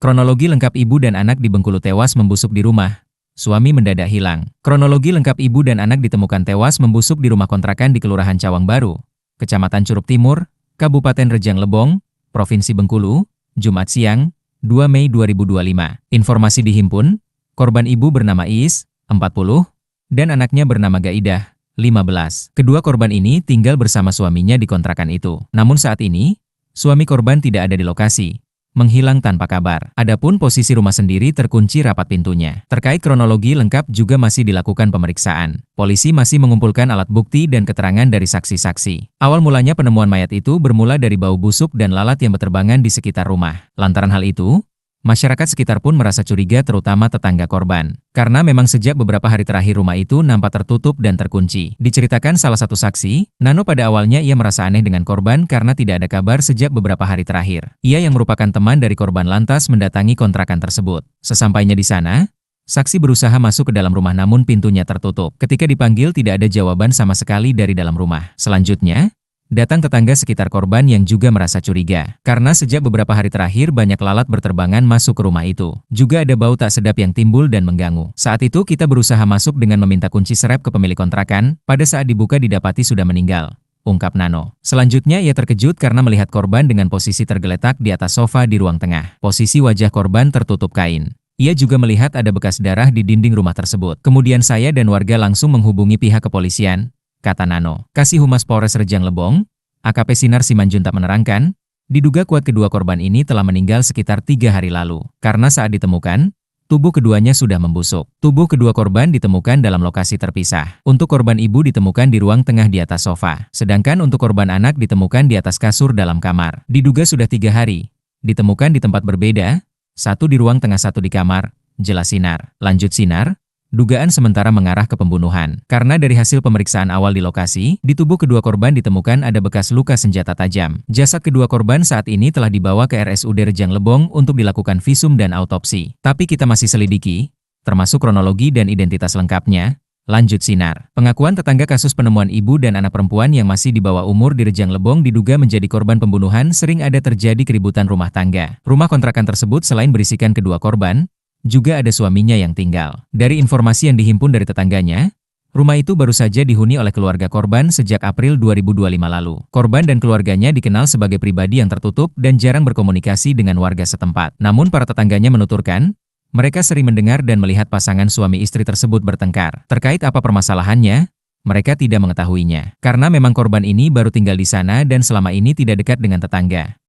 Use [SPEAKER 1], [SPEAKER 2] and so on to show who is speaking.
[SPEAKER 1] Kronologi lengkap ibu dan anak di Bengkulu tewas membusuk di rumah. Suami mendadak hilang. Kronologi lengkap ibu dan anak ditemukan tewas membusuk di rumah kontrakan di Kelurahan Cawang Baru, Kecamatan Curup Timur, Kabupaten Rejang Lebong, Provinsi Bengkulu, Jumat siang, 2 Mei 2025. Informasi dihimpun, korban ibu bernama Iis, 40, dan anaknya bernama Gaidah, 15. Kedua korban ini tinggal bersama suaminya di kontrakan itu. Namun saat ini, suami korban tidak ada di lokasi, menghilang tanpa kabar. Adapun posisi rumah sendiri terkunci rapat pintunya. Terkait kronologi lengkap juga masih dilakukan pemeriksaan. Polisi masih mengumpulkan alat bukti dan keterangan dari saksi-saksi. Awal mulanya penemuan mayat itu bermula dari bau busuk dan lalat yang berterbangan di sekitar rumah. Lantaran hal itu, masyarakat sekitar pun merasa curiga, terutama tetangga korban. Karena memang sejak beberapa hari terakhir rumah itu nampak tertutup dan terkunci. Diceritakan salah satu saksi, Nano, pada awalnya ia merasa aneh dengan korban karena tidak ada kabar sejak beberapa hari terakhir. Ia yang merupakan teman dari korban lantas mendatangi kontrakan tersebut. Sesampainya di sana, saksi berusaha masuk ke dalam rumah namun pintunya tertutup. Ketika dipanggil tidak ada jawaban sama sekali dari dalam rumah. Selanjutnya, datang tetangga sekitar korban yang juga merasa curiga. Karena sejak beberapa hari terakhir banyak lalat berterbangan masuk ke rumah itu. Juga ada bau tak sedap yang timbul dan mengganggu. Saat itu kita berusaha masuk dengan meminta kunci serep ke pemilik kontrakan. Pada saat dibuka didapati sudah meninggal, ungkap Nano. Selanjutnya ia terkejut karena melihat korban dengan posisi tergeletak di atas sofa di ruang tengah. Posisi wajah korban tertutup kain. Ia juga melihat ada bekas darah di dinding rumah tersebut. Kemudian saya dan warga langsung menghubungi pihak kepolisian, kata Nano. Kasih Humas Polres Rejang Lebong, AKP Sinar Simanjuntak menerangkan, diduga kuat kedua korban ini telah meninggal sekitar 3 hari lalu. Karena saat ditemukan, tubuh keduanya sudah membusuk. Tubuh kedua korban ditemukan dalam lokasi terpisah. Untuk korban ibu ditemukan di ruang tengah di atas sofa. Sedangkan untuk korban anak ditemukan di atas kasur dalam kamar. Diduga sudah 3 hari. Ditemukan di tempat berbeda, satu di ruang tengah satu di kamar, jelas Sinar. Lanjut Sinar, dugaan sementara mengarah ke pembunuhan. Karena dari hasil pemeriksaan awal di lokasi, di tubuh kedua korban ditemukan ada bekas luka senjata tajam. Jasad kedua korban saat ini telah dibawa ke RSUD Rejang Lebong untuk dilakukan visum dan autopsi. Tapi kita masih selidiki, termasuk kronologi dan identitas lengkapnya. Lanjut Sinar. Pengakuan tetangga kasus penemuan ibu dan anak perempuan yang masih di bawah umur di Rejang Lebong diduga menjadi korban pembunuhan. Sering ada terjadi keributan rumah tangga. Rumah kontrakan tersebut selain berisikan kedua korban, juga ada suaminya yang tinggal. Dari informasi yang dihimpun dari tetangganya, rumah itu baru saja dihuni oleh keluarga korban sejak April 2025 lalu. Korban dan keluarganya dikenal sebagai pribadi yang tertutup dan jarang berkomunikasi dengan warga setempat. Namun para tetangganya menuturkan, mereka sering mendengar dan melihat pasangan suami istri tersebut bertengkar. Terkait apa permasalahannya, mereka tidak mengetahuinya. Karena memang korban ini baru tinggal di sana dan selama ini tidak dekat dengan tetangga.